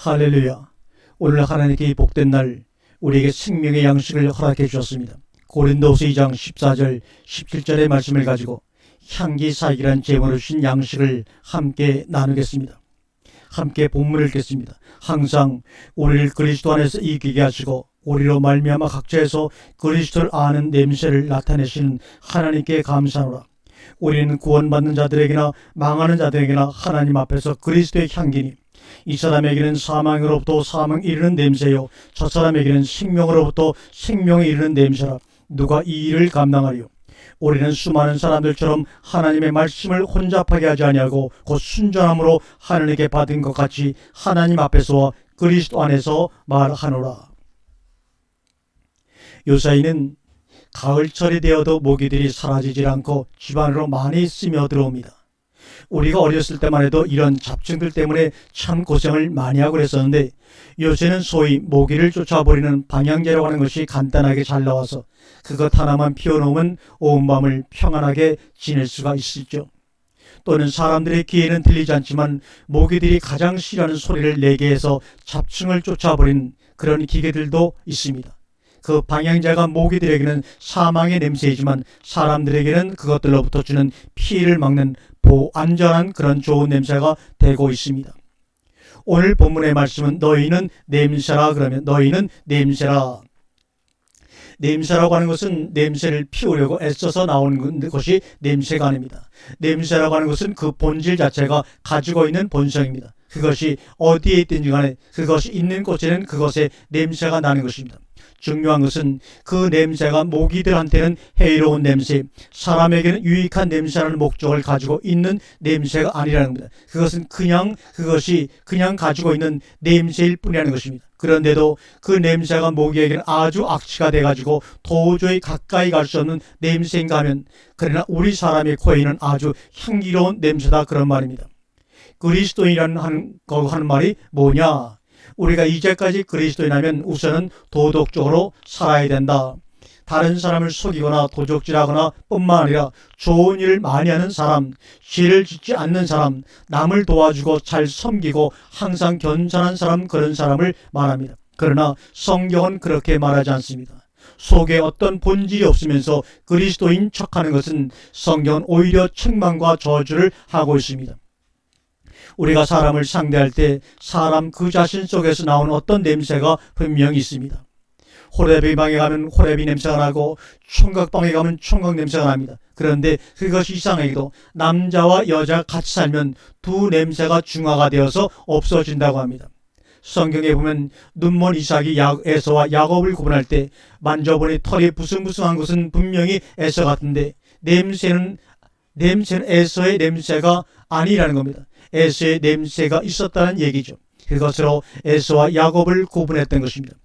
할렐루야. 오늘 하나님께 복된 날 우리에게 생명의 양식을 허락해 주셨습니다. 고린도후서 2장 14절 17절의 말씀을 가지고 향기 사익이란 제목으로 주신 양식을 함께 나누겠습니다. 함께 본문을 읽겠습니다. 항상 우리를 그리스도 안에서 이기게 하시고 우리로 말미암아 각자에서 그리스도를 아는 냄새를 나타내시는 하나님께 감사하노라. 우리는 구원받는 자들에게나 망하는 자들에게나 하나님 앞에서 그리스도의 향기니 이 사람에게는 사망으로부터 사망에 이르는 냄새요 저 사람에게는 생명으로부터 생명에 이르는 냄새라. 누가 이 일을 감당하리요? 우리는 수많은 사람들처럼 하나님의 말씀을 혼잡하게 하지 아니하고 곧 순전함으로 하나님께 받은 것 같이 하나님 앞에서와 그리스도 안에서 말하노라. 요사이는 가을철이 되어도 모기들이 사라지질 않고 집 안으로 많이 스며 들어옵니다. 우리가 어렸을 때만 해도 이런 잡충들 때문에 참 고생을 많이 하고 그랬었는데 요새는 소위 모기를 쫓아버리는 방향제라고 하는 것이 간단하게 잘 나와서 그것 하나만 피워놓으면 온 밤을 평안하게 지낼 수가 있었죠. 또는 사람들의 귀에는 들리지 않지만 모기들이 가장 싫어하는 소리를 내게 해서 잡충을 쫓아버리는 그런 기계들도 있습니다. 그 방향제가 모기들에게는 사망의 냄새이지만 사람들에게는 그것들로부터 주는 피해를 막는 안전한 그런 좋은 냄새가 되고 있습니다. 오늘 본문의 말씀은 너희는 냄새라 그러면 너희는 냄새라. 냄새라고 하는 것은 냄새를 피우려고 애써서 나오는 것이 냄새가 아닙니다. 냄새라고 하는 것은 그 본질 자체가 가지고 있는 본성입니다. 그것이 어디에 있든지 간에 그것이 있는 곳에는 그것의 냄새가 나는 것입니다. 중요한 것은 그 냄새가 모기들한테는 해로운 냄새, 사람에게는 유익한 냄새라는 목적을 가지고 있는 냄새가 아니라는 겁니다. 그것은 그것이 그냥 가지고 있는 냄새일 뿐이라는 것입니다. 그런데도 그 냄새가 모기에게는 아주 악취가 돼가지고 도저히 가까이 갈 수 없는 냄새인가 하면 그러나 우리 사람의 코에는 아주 향기로운 냄새다 그런 말입니다. 그리스도인이라는 하는 말이 뭐냐? 우리가 이제까지 그리스도인이라면 우선은 도덕적으로 살아야 된다. 다른 사람을 속이거나 도적질하거나 뿐만 아니라 좋은 일을 많이 하는 사람, 죄를 짓지 않는 사람, 남을 도와주고 잘 섬기고 항상 겸손한 사람, 그런 사람을 말합니다. 그러나 성경은 그렇게 말하지 않습니다. 속에 어떤 본질이 없으면서 그리스도인 척하는 것은 성경은 오히려 책망과 저주를 하고 있습니다. 우리가 사람을 상대할 때 사람 그 자신 속에서 나오는 어떤 냄새가 분명히 있습니다. 호레비 방에 가면 호레비 냄새가 나고 총각 방에 가면 총각 냄새가 납니다. 그런데 그것이 이상하게도 남자와 여자가 같이 살면 두 냄새가 중화가 되어서 없어진다고 합니다. 성경에 보면 눈먼 이삭이 에서와 야곱을 구분할 때 만져보니 털이 부승부승한 것은 분명히 에서 같은데 냄새는 에서의 냄새가 아니라는 겁니다. 에서의 냄새가 있었다는 얘기죠. 그것으로 에서와 야곱을 구분했던 것입니다.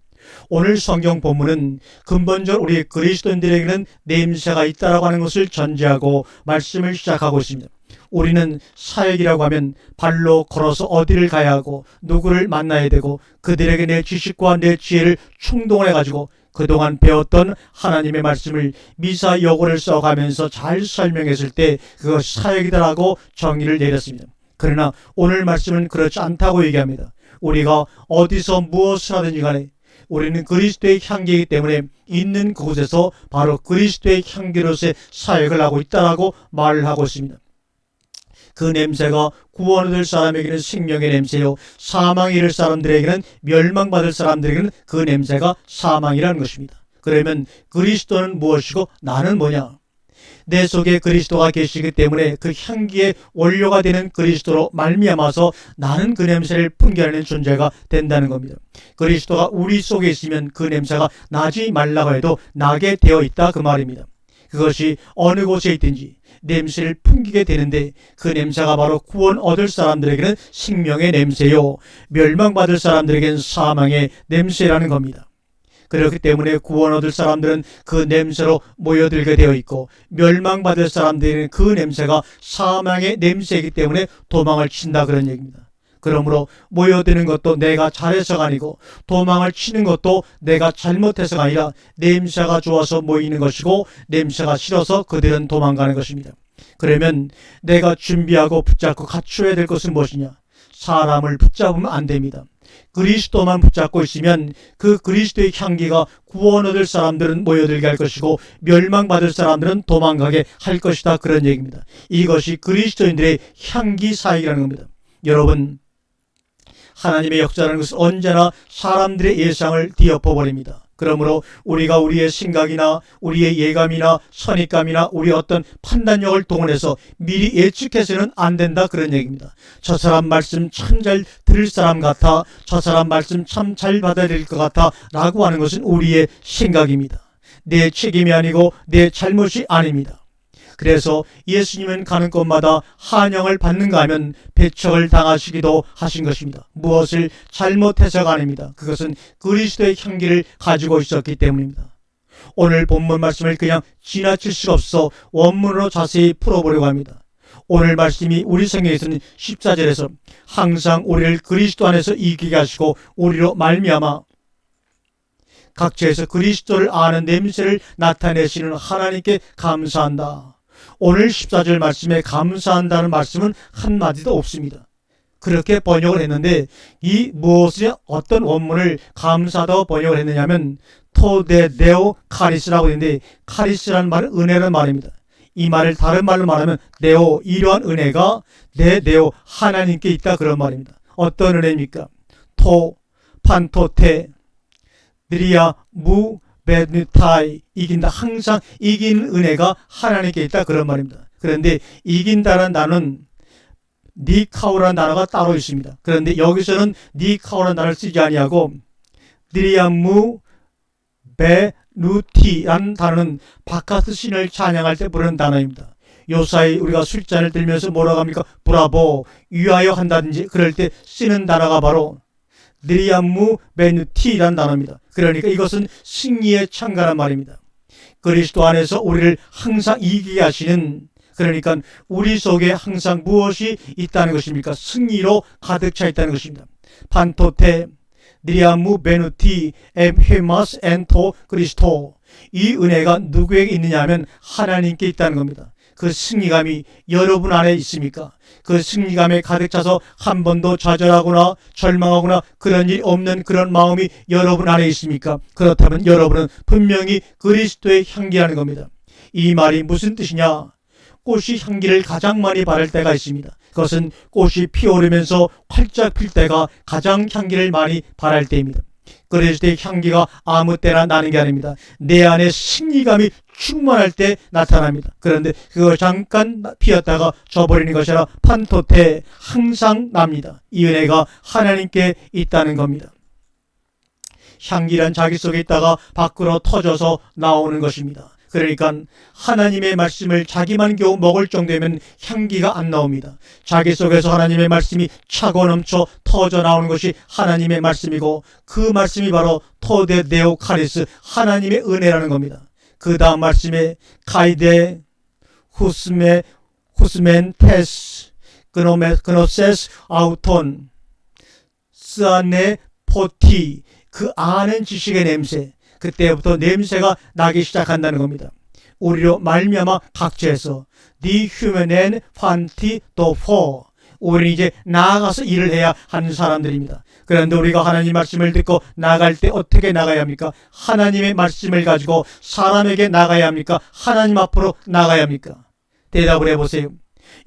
오늘 성경 본문은 근본적으로 우리 그리스도인들에게는 냄새가 있다라고 하는 것을 전제하고 말씀을 시작하고 있습니다. 우리는 사역이라고 하면 발로 걸어서 어디를 가야 하고 누구를 만나야 되고 그들에게 내 지식과 내 지혜를 충동을 해가지고 그동안 배웠던 하나님의 말씀을 미사 여고를 써가면서 잘 설명했을 때 그것이 사역이다라고 정의를 내렸습니다. 그러나 오늘 말씀은 그렇지 않다고 얘기합니다. 우리가 어디서 무엇을 하든지 간에 우리는 그리스도의 향기이기 때문에 있는 그곳에서 바로 그리스도의 향기로서의 사역을 하고 있다라고 말을 하고 있습니다. 그 냄새가 구원 얻을 사람에게는 생명의 냄새요 사망에 이를 사람들에게는 멸망받을 사람들에게는 그 냄새가 사망이라는 것입니다. 그러면 그리스도는 무엇이고 나는 뭐냐? 내 속에 그리스도가 계시기 때문에 그 향기의 원료가 되는 그리스도로 말미암아서 나는 그 냄새를 풍겨내는 존재가 된다는 겁니다. 그리스도가 우리 속에 있으면 그 냄새가 나지 말라고 해도 나게 되어 있다 그 말입니다. 그것이 어느 곳에 있든지 냄새를 풍기게 되는데 그 냄새가 바로 구원 얻을 사람들에게는 생명의 냄새요 멸망받을 사람들에게는 사망의 냄새라는 겁니다. 그렇기 때문에 구원 얻을 사람들은 그 냄새로 모여들게 되어 있고 멸망받을 사람들은 그 냄새가 사망의 냄새이기 때문에 도망을 친다 그런 얘기입니다. 그러므로 모여드는 것도 내가 잘해서가 아니고 도망을 치는 것도 내가 잘못해서가 아니라 냄새가 좋아서 모이는 것이고 냄새가 싫어서 그들은 도망가는 것입니다. 그러면 내가 준비하고 붙잡고 갖추어야 될 것은 무엇이냐? 사람을 붙잡으면 안 됩니다. 그리스도만 붙잡고 있으면 그 그리스도의 향기가 구원 얻을 사람들은 모여들게 할 것이고 멸망받을 사람들은 도망가게 할 것이다. 그런 얘기입니다. 이것이 그리스도인들의 향기 사역이라는 겁니다. 여러분, 하나님의 역사라는 것은 언제나 사람들의 예상을 뒤엎어버립니다. 그러므로 우리가 우리의 생각이나 우리의 예감이나 선입감이나 우리의 어떤 판단력을 동원해서 미리 예측해서는 안 된다. 그런 얘기입니다. 저 사람 말씀 참 잘 들을 사람 같아, 저 사람 말씀 참 잘 받아들일 것 같아 라고 하는 것은 우리의 생각입니다. 내 책임이 아니고 내 잘못이 아닙니다. 그래서 예수님은 가는 곳마다 환영을 받는가 하면 배척을 당하시기도 하신 것입니다. 무엇을 잘못해서가 아닙니다. 그것은 그리스도의 향기를 가지고 있었기 때문입니다. 오늘 본문 말씀을 그냥 지나칠 수가 없어 원문으로 자세히 풀어보려고 합니다. 오늘 말씀이 우리 성경에서는 14절에서 항상 우리를 그리스도 안에서 이기게 하시고 우리로 말미암아 각처에서 그리스도를 아는 냄새를 나타내시는 하나님께 감사한다. 오늘 14절 말씀에 감사한다는 말씀은 한마디도 없습니다. 그렇게 번역을 했는데 이 무엇에 어떤 원문을 감사하다고 번역을 했느냐면 토데데오 카리스라고 했는데 카리스라는 말은 은혜라는 말입니다. 이 말을 다른 말로 말하면 네오, 이러한 은혜가 네오 하나님께 있다 그런 말입니다. 어떤 은혜입니까? 토, 판토테, 느리아, 무, 베누타이, 이긴다. 항상 이기는 은혜가 하나님께 있다 그런 말입니다. 그런데 이긴다는 단어는 니카오라는 단어가 따로 있습니다. 그런데 여기서는 니카오라는 단어를 쓰지 아니하고 느리아무 베누티라는 단어는 바카스 신을 찬양할 때 부르는 단어입니다. 요사이 우리가 술잔을 들면서 뭐라고 합니까? 브라보, 위하여 한다든지 그럴 때 쓰는 단어가 바로 느리아무 베누티라는 단어입니다. 그러니까 이것은 승리의 창가란 말입니다. 그리스도 안에서 우리를 항상 이기게 하시는, 그러니까 우리 속에 항상 무엇이 있다는 것입니까? 승리로 가득 차 있다는 것입니다. 판토테 느리아무 베누티 엠헤마스 엔토 그리스도, 이 은혜가 누구에게 있느냐 하면 하나님께 있다는 겁니다. 그 승리감이 여러분 안에 있습니까? 그 승리감에 가득 차서 한 번도 좌절하거나 절망하거나 그런 일이 없는 그런 마음이 여러분 안에 있습니까? 그렇다면 여러분은 분명히 그리스도의 향기라는 겁니다. 이 말이 무슨 뜻이냐? 꽃이 향기를 가장 많이 바를 때가 있습니다. 그것은 꽃이 피어오르면서 활짝 필 때가 가장 향기를 많이 바랄 때입니다. 그리스도의 향기가 아무 때나 나는 게 아닙니다. 내 안에 승리감이 충만할 때 나타납니다. 그런데 그거 잠깐 피었다가 져버리는 것이 아니라 판토테 항상 납니다. 이 은혜가 하나님께 있다는 겁니다. 향기란 자기 속에 있다가 밖으로 터져서 나오는 것입니다. 그러니까 하나님의 말씀을 자기만 겨우 먹을 정도면 향기가 안 나옵니다. 자기 속에서 하나님의 말씀이 차고 넘쳐 터져 나오는 것이 하나님의 말씀이고 그 말씀이 바로 토데데오 카리스, 하나님의 은혜라는 겁니다. 그 다음 말씀에 카이데 후스멘 테스 그노세스 아우톤 스아네 포티, 그 아는 지식의 냄새, 그때부터 냄새가 나기 시작한다는 겁니다. 우리로 말미암아 각처에서 니 휴먼엔 판티 도포, 우리는 이제 나아가서 일을 해야 하는 사람들입니다. 그런데 우리가 하나님 말씀을 듣고 나갈 때 어떻게 나가야 합니까? 하나님의 말씀을 가지고 사람에게 나가야 합니까? 하나님 앞으로 나가야 합니까? 대답을 해보세요.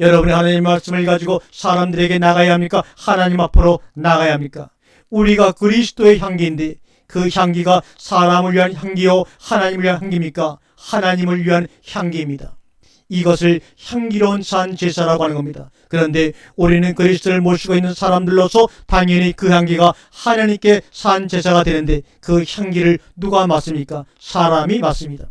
여러분이 하나님 말씀을 가지고 사람들에게 나가야 합니까? 하나님 앞으로 나가야 합니까? 우리가 그리스도의 향기인데 그 향기가 사람을 위한 향기요 하나님을 위한 향기입니까? 하나님을 위한 향기입니다. 이것을 향기로운 산 제사라고 하는 겁니다. 그런데 우리는 그리스도를 모시고 있는 사람들로서 당연히 그 향기가 하나님께 산 제사가 되는데 그 향기를 누가 맡습니까? 사람이 맡습니다.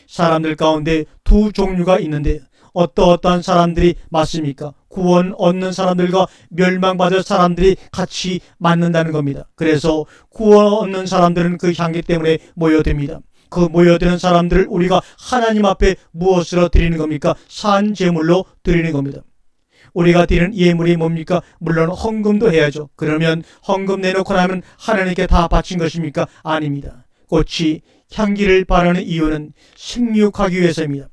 사람들 가운데 두 종류가 있는데 어떠한 사람들이 맡습니까? 구원 얻는 사람들과 멸망받을 사람들이 같이 맡는다는 겁니다. 그래서 구원 얻는 사람들은 그 향기 때문에 모여듭니다. 그 모여드는 사람들을 우리가 하나님 앞에 무엇으로 드리는 겁니까? 산 제물로 드리는 겁니다. 우리가 드리는 예물이 뭡니까? 물론 헌금도 해야죠. 그러면 헌금 내놓고 나면 하나님께 다 바친 것입니까? 아닙니다. 꽃이 향기를 바라는 이유는 생육하기 위해서입니다.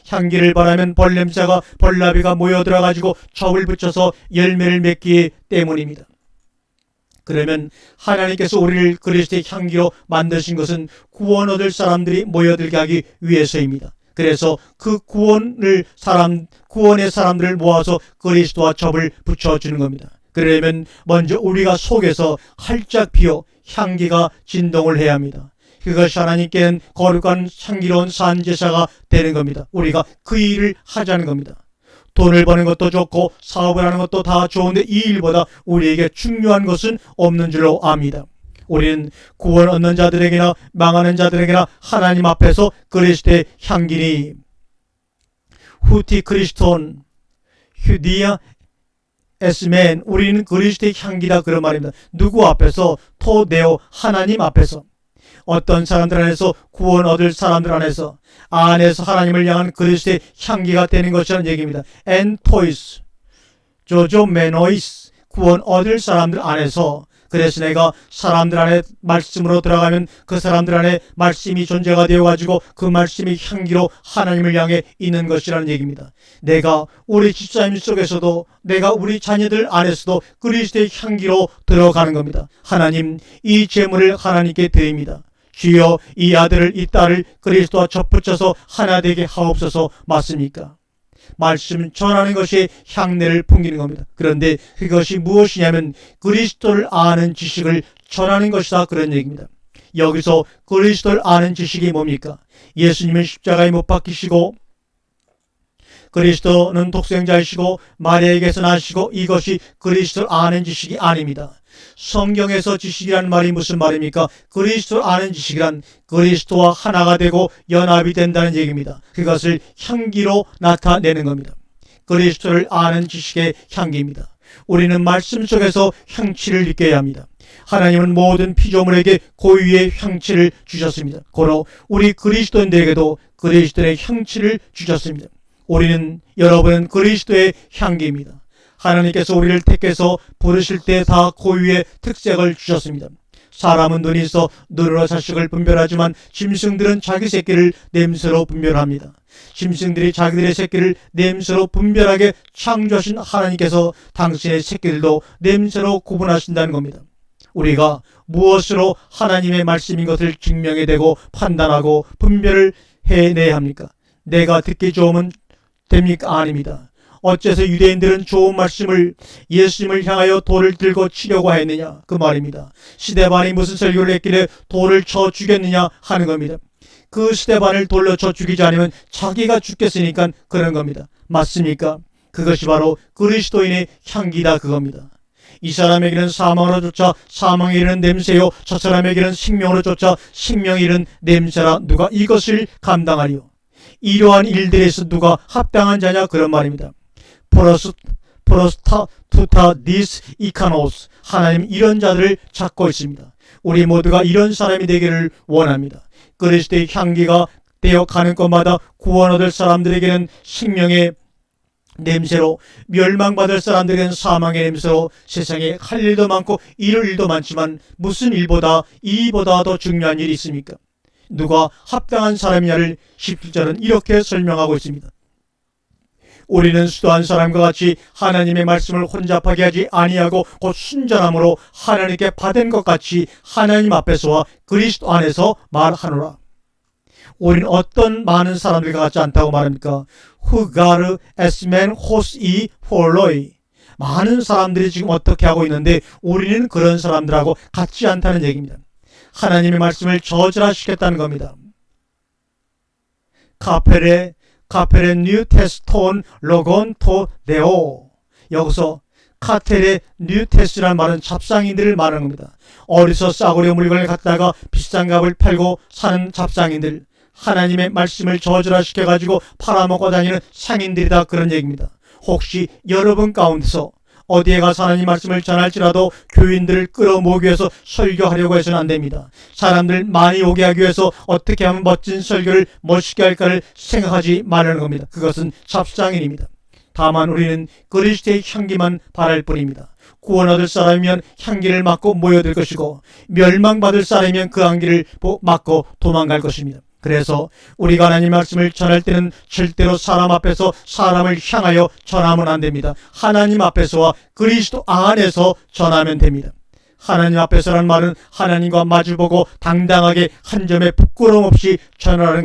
향기를 바라면 벌냄새가, 벌나비가 모여들어가지고 접을 붙여서 열매를 맺기 때문입니다. 그러면 하나님께서 우리를 그리스도의 향기로 만드신 것은 구원 얻을 사람들이 모여들게 하기 위해서입니다. 그래서 그 구원의 사람들을 모아서 그리스도와 접을 붙여주는 겁니다. 그러려면 먼저 우리가 속에서 활짝 피어 향기가 진동을 해야 합니다. 그것이 하나님께는 거룩한 향기로운 산제사가 되는 겁니다. 우리가 그 일을 하자는 겁니다. 돈을 버는 것도 좋고 사업을 하는 것도 다 좋은데 이 일보다 우리에게 중요한 것은 없는 줄로 압니다. 우리는 구원 얻는 자들에게나 망하는 자들에게나 하나님 앞에서 그리스도의 향기니 후티 크리스톤 휴디아 에스멘, 우리는 그리스도의 향기다, 그런 말입니다. 누구 앞에서? 토데오, 하나님 앞에서. 어떤 사람들 안에서? 구원 얻을 사람들 안에서 하나님을 향한 그리스도의 향기가 되는 것이라는 얘기입니다. 엔토이스 조조메노이스, 구원 얻을 사람들 안에서. 그래서 내가 사람들 안에 말씀으로 들어가면 그 사람들 안에 말씀이 존재가 되어가지고 그 말씀이 향기로 하나님을 향해 있는 것이라는 얘기입니다. 내가 우리 집사님 속에서도, 내가 우리 자녀들 안에서도 그리스도의 향기로 들어가는 겁니다. 하나님, 이 제물을 하나님께 드립니다. 주여, 이 아들을, 이 딸을 그리스도와 접붙여서 하나 되게 하옵소서. 맞습니까? 말씀 전하는 것이 향내를 풍기는 겁니다. 그런데 그것이 무엇이냐면 그리스도를 아는 지식을 전하는 것이다, 그런 얘기입니다. 여기서 그리스도를 아는 지식이 뭡니까? 예수님은 십자가에 못 박히시고 그리스도는 독생자이시고 마리아에게서 나시고, 이것이 그리스도를 아는 지식이 아닙니다. 성경에서 지식이란 말이 무슨 말입니까? 그리스도를 아는 지식이란 그리스도와 하나가 되고 연합이 된다는 얘기입니다. 그것을 향기로 나타내는 겁니다. 그리스도를 아는 지식의 향기입니다. 우리는 말씀 속에서 향취를 느껴야 합니다. 하나님은 모든 피조물에게 고유의 향취를 주셨습니다. 고로 우리 그리스도인들에게도 그리스도의 향취를 주셨습니다. 여러분은 그리스도의 향기입니다. 하나님께서 우리를 택해서 부르실 때 다 고유의 특색을 주셨습니다. 사람은 눈이 있어 눈으로 자식을 분별하지만 짐승들은 자기 새끼를 냄새로 분별합니다. 짐승들이 자기들의 새끼를 냄새로 분별하게 창조하신 하나님께서 당신의 새끼들도 냄새로 구분하신다는 겁니다. 우리가 무엇으로 하나님의 말씀인 것을 증명해내고 판단하고 분별을 해내야 합니까? 내가 듣기 좋으면 됩니까? 아닙니다. 어째서 유대인들은 좋은 말씀을, 예수님을 향하여 돌을 들고 치려고 했느냐, 그 말입니다. 스데반이 무슨 설교를 했길래 돌을 쳐 죽였느냐 하는 겁니다. 그 스데반을 돌로 쳐 죽이지 않으면 자기가 죽겠으니까 그런 겁니다. 맞습니까? 그것이 바로 그리스도인의 향기다, 그겁니다. 이 사람에게는 사망으로 쫓아 사망에 이르는 냄새요, 저 사람에게는 생명으로 쫓아 생명에 이르는 냄새라. 누가 이것을 감당하리요? 이러한 일들에서 누가 합당한 자냐, 그런 말입니다. 프로스타투타 디스 이카노스, 하나님 이런 자들을 찾고 있습니다. 우리 모두가 이런 사람이 되기를 원합니다. 그리스도의 향기가 되어 가는 곳마다 구원 얻을 사람들에게는 생명의 냄새로, 멸망받을 사람들에게는 사망의 냄새로, 세상에 할 일도 많고 이룰 일도 많지만 무슨 일보다 이보다 더 중요한 일이 있습니까? 누가 합당한 사람이냐를 17절은 이렇게 설명하고 있습니다. 우리는 수도한 사람과 같이 하나님의 말씀을 혼잡하게 하지 아니하고 곧 순전함으로 하나님께 받은 것 같이 하나님 앞에서와 그리스도 안에서 말하노라. 우리는 어떤 많은 사람들과 같지 않다고 말합니까? 후가르 에스멘 호스이 폴로이, 많은 사람들이 지금 어떻게 하고 있는데 우리는 그런 사람들하고 같지 않다는 얘기입니다. 하나님의 말씀을 저질화시켰다는 겁니다. 카페레 뉴 테스톤 로곤 토 데오, 여기서 카텔의 뉴 테스라는 말은 잡상인들을 말하는 겁니다. 어디서 싸구려 물건을 갖다가 비싼 값을 팔고 사는 잡상인들, 하나님의 말씀을 저질화시켜가지고 팔아먹고 다니는 상인들이다, 그런 얘기입니다. 혹시 여러분 가운데서 어디에 가서 하나님 말씀을 전할지라도 교인들을 끌어모으기 위해서 설교하려고 해서는 안 됩니다. 사람들 많이 오게 하기 위해서 어떻게 하면 멋진 설교를 멋있게 할까를 생각하지 말라는 겁니다. 그것은 잡상인입니다. 다만 우리는 그리스도의 향기만 바랄 뿐입니다. 구원 얻을 사람이면 향기를 맡고 모여들 것이고, 멸망받을 사람이면 그 향기를 맡고 도망갈 것입니다. 그래서 우리가 하나님 말씀을 전할 때는 절대로 사람 앞에서 사람을 향하여 전하면 안 됩니다. 하나님 앞에서와 그리스도 안에서 전하면 됩니다. 하나님 앞에서라는 말은 하나님과 마주보고 당당하게 한 점의 부끄러움 없이 전하는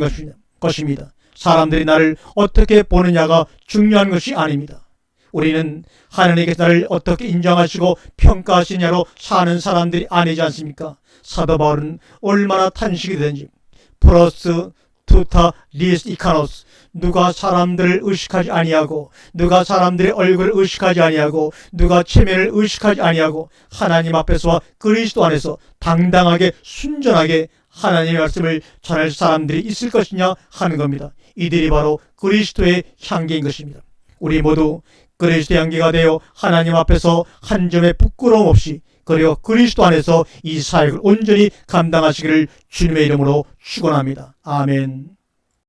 것입니다. 사람들이 나를 어떻게 보느냐가 중요한 것이 아닙니다. 우리는 하나님께서 나를 어떻게 인정하시고 평가하시냐로 사는 사람들이 아니지 않습니까? 사도 바울은 얼마나 탄식이든지 플러스 투타 리스 이카노스, 누가 사람들을 의식하지 아니하고, 누가 사람들의 얼굴을 의식하지 아니하고, 누가 체면을 의식하지 아니하고, 하나님 앞에서와 그리스도 안에서 당당하게 순전하게 하나님의 말씀을 전할 사람들이 있을 것이냐 하는 겁니다. 이들이 바로 그리스도의 향기인 것입니다. 우리 모두 그리스도의 향기가 되어 하나님 앞에서 한 점의 부끄러움 없이, 그리고 그리스도 안에서 이 사역을 온전히 감당하시기를 주님의 이름으로 축원합니다. 아멘.